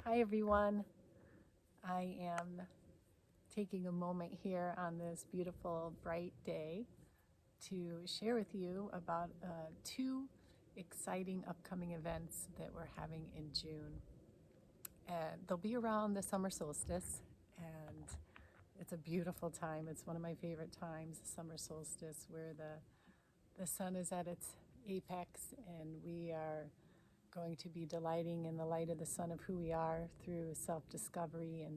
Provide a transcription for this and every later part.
Hi everyone. I am taking a moment here on this beautiful, bright day to share with you about two exciting upcoming events that we're having in June. And they'll be around the summer solstice, and it's a beautiful time. It's one of my favorite times, the summer solstice, where the sun is at its apex and we are going to be delighting in the light of the sun of who we are through self-discovery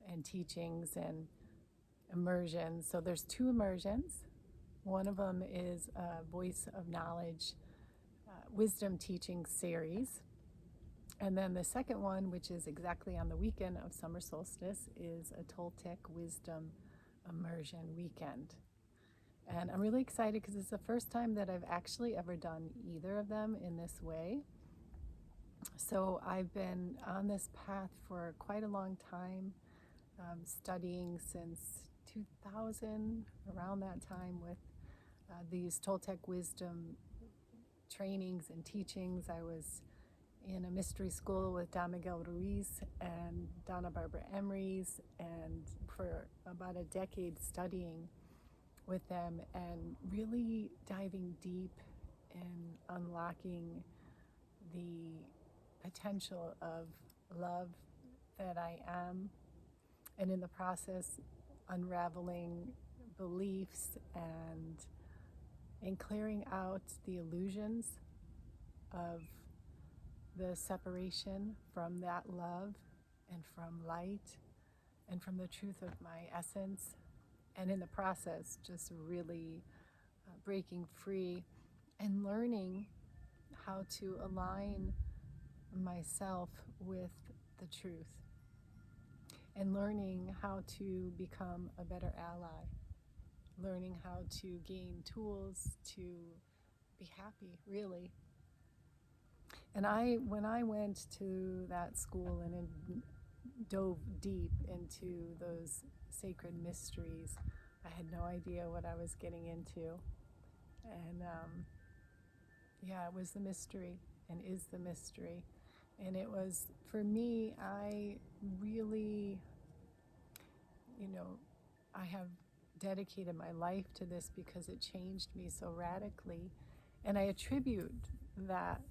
and teachings and immersions. So there's two immersions. One of them is a Voice of Knowledge Wisdom Teaching Series. And then the second one, which is exactly on the weekend of summer solstice, is a Toltec Wisdom Immersion weekend. And I'm really excited because it's the first time that I've actually ever done either of them in this way. So I've been on this path for quite a long time, studying since 2000, around that time, with these Toltec Wisdom trainings and teachings. I was in a mystery school with Don Miguel Ruiz and Donna Barbara Emery's, and for about a decade studying with them and really diving deep and unlocking the potential of love that I am, and in the process unraveling beliefs and clearing out the illusions of the separation from that love and from light and from the truth of my essence, and in the process just really breaking free and learning how to align myself with the truth, and learning how to become a better ally, learning how to gain tools to be happy, really. And when I went to that school and dove deep into those sacred mysteries, I had no idea what I was getting into. And yeah, it was the mystery and is the mystery. And it was, for me, I really, I have dedicated my life to this because it changed me so radically. And I attribute that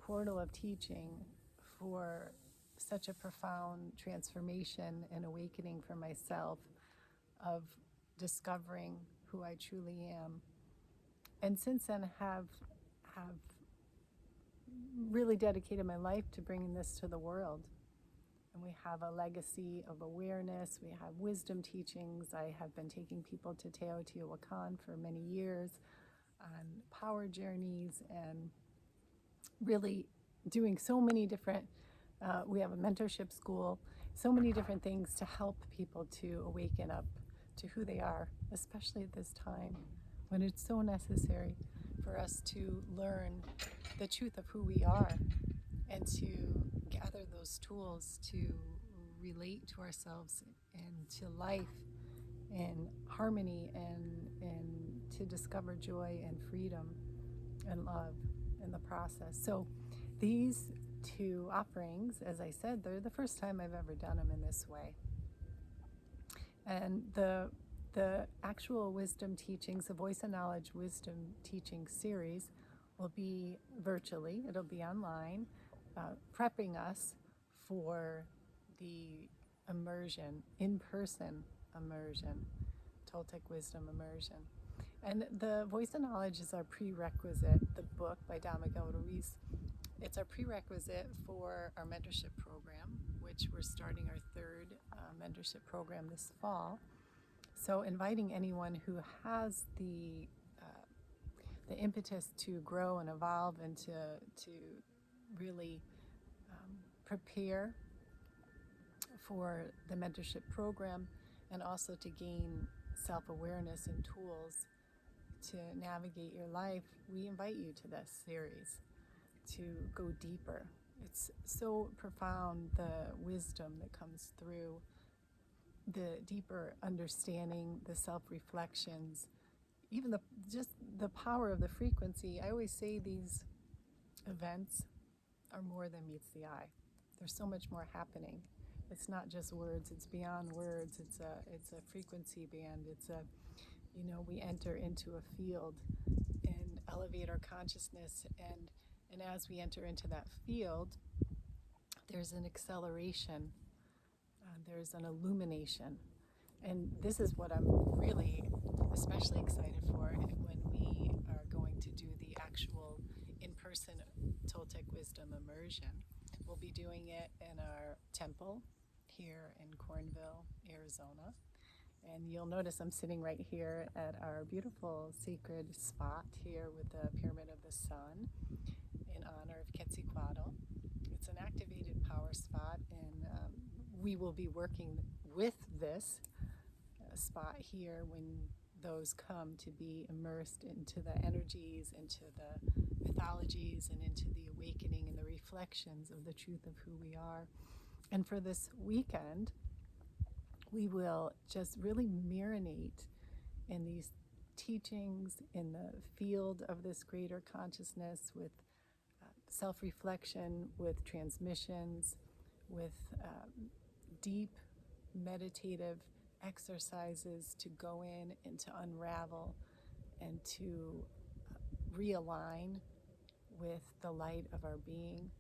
portal of teaching for such a profound transformation and awakening for myself, of discovering who I truly am. And since then have really dedicated my life to bringing this to the world. And we have a legacy of awareness. We have wisdom teachings. I have been taking people to Teotihuacan for many years on power journeys and really doing so many different, we have a mentorship school, so many different things to help people to awaken up to who they are, especially at this time when it's so necessary for us to learn the truth of who we are and to gather those tools to relate to ourselves and to life in harmony and to discover joy and freedom and love in the process. So these two offerings, as I said, they're the first time I've ever done them in this way. And the actual wisdom teachings, the Voice of Knowledge Wisdom Teaching Series, will be virtually. It'll be online, prepping us for the immersion, in-person immersion, Toltec Wisdom Immersion. And the Voice of Knowledge is our prerequisite, the book by Don Miguel Ruiz. It's our prerequisite for our mentorship program, which we're starting our third mentorship program this fall. So inviting anyone who has the impetus to grow and evolve and to really prepare for the mentorship program, and also to gain self-awareness and tools to navigate your life, we invite you to this series to go deeper. It's so profound, the wisdom that comes through, the deeper understanding, the self-reflections, even just the power of the frequency. I always say these events are more than meets the eye. there's so much more happening. It's not just words, it's beyond words. It's a frequency band. We enter into a field and elevate our consciousness, and as we enter into that field, there's an acceleration, there's an illumination. And this is what I'm really especially excited for when we are going to do the actual in-person Toltec Wisdom Immersion. We'll be doing it in our temple here in Cornville, Arizona. And you'll notice I'm sitting right here at our beautiful sacred spot here with the Pyramid of the Sun in honor of Quetzalcoatl. It's an activated power spot, and we will be working with this spot here when those come to be immersed into the energies, into the mythologies, and into the awakening and the reflections of the truth of who we are. And for this weekend, we will just really marinate in these teachings, in the field of this greater consciousness, with self-reflection, with transmissions, with deep meditative exercises to go in and to unravel and to realign with the light of our being,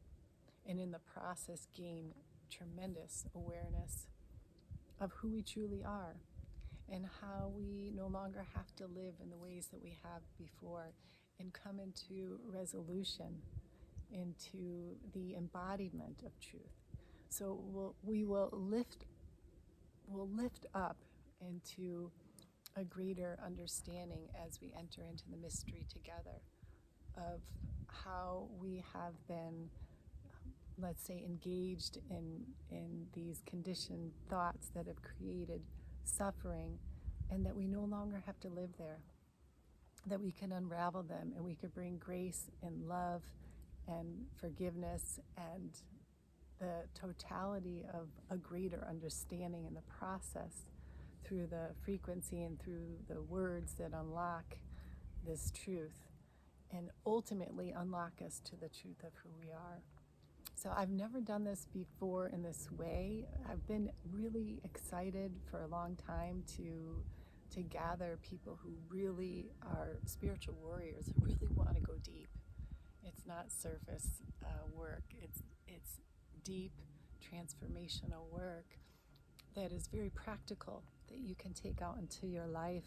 and in the process gain tremendous awareness of who we truly are and how we no longer have to live in the ways that we have before, and come into resolution, into the embodiment of truth. So we'll lift up into a greater understanding as we enter into the mystery together of how we have been, let's say, engaged in these conditioned thoughts that have created suffering, and that we no longer have to live there, that we can unravel them, and we can bring grace and love and forgiveness and the totality of a greater understanding in the process through the frequency and through the words that unlock this truth and ultimately unlock us to the truth of who we are. So I've never done this before in this way. I've been really excited for a long time to gather people who really are spiritual warriors, who really want to go deep. It's not surface work. It's deep transformational work that is very practical, that you can take out into your life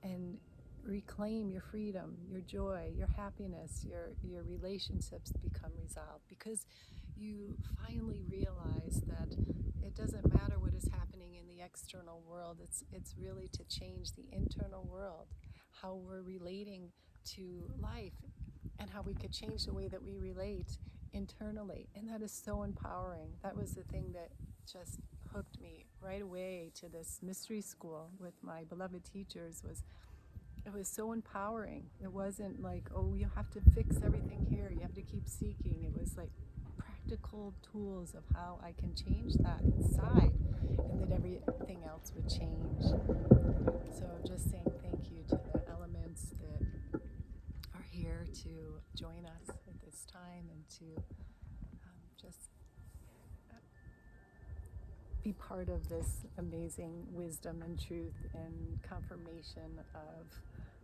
and reclaim your freedom, your joy, your happiness, your relationships become resolved, because you finally realize that it doesn't matter what is happening in the external world. It's really to change the internal world, how we're relating to life, and how we could change the way that we relate internally. And that is so empowering. That was the thing that just hooked me right away to this mystery school with my beloved teachers. It was so empowering. It wasn't like, oh, you have to fix everything here, you have to keep seeking. It was like practical tools of how I can change that inside, and that everything else would change. So just saying thank you to the elements that are here to join us at this time, and to just be part of this amazing wisdom and truth and confirmation of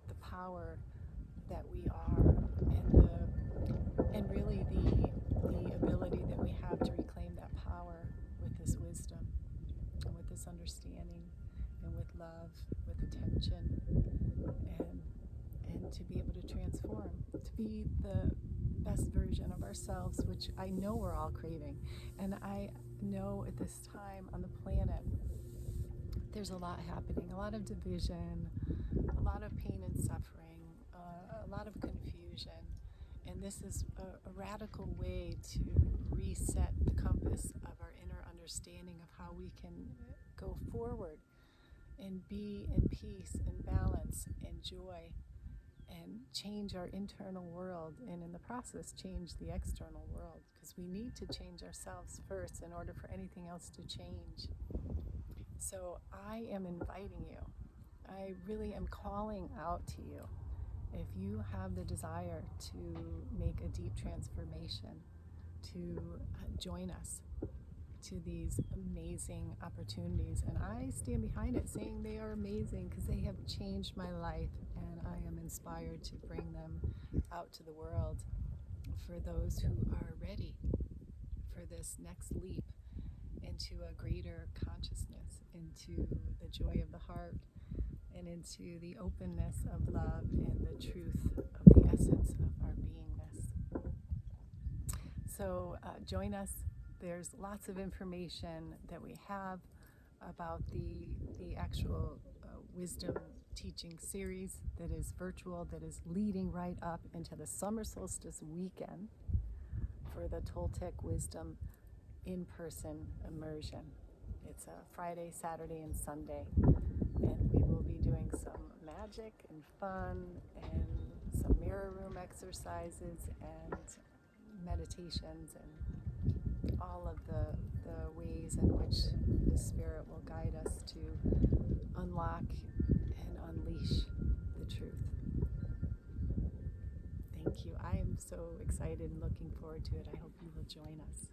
the power that we are, and really the ability that we have to reclaim that power with this wisdom and with this understanding and with love, with attention, and to be able to transform, to be the best version of ourselves, which I know we're all craving. And I know at this time on the planet there's a lot happening, a lot of division, a lot of pain and suffering, a lot of confusion. And this is a radical way to reset the compass of our inner understanding of how we can go forward and be in peace and balance and joy, and change our internal world, and in the process change the external world, because we need to change ourselves first in order for anything else to change. So I am inviting you, I really am calling out to you, if you have the desire to make a deep transformation, to join us to these amazing opportunities. And I stand behind it saying they are amazing because they have changed my life, and I am inspired to bring them out to the world for those who are ready for this next leap into a greater consciousness, into the joy of the heart, and into the openness of love and the truth of the essence of our beingness. So join us. There's lots of information that we have about the actual wisdom teaching series that is virtual, that is leading right up into the summer solstice weekend for the Toltec Wisdom in-person immersion. It's a Friday, Saturday, and Sunday, and we will be doing some magic and fun and some mirror room exercises and meditations and all of the ways in which the Spirit will guide us to unlock and unleash the truth. Thank you. I am so excited and looking forward to it. I hope you will join us.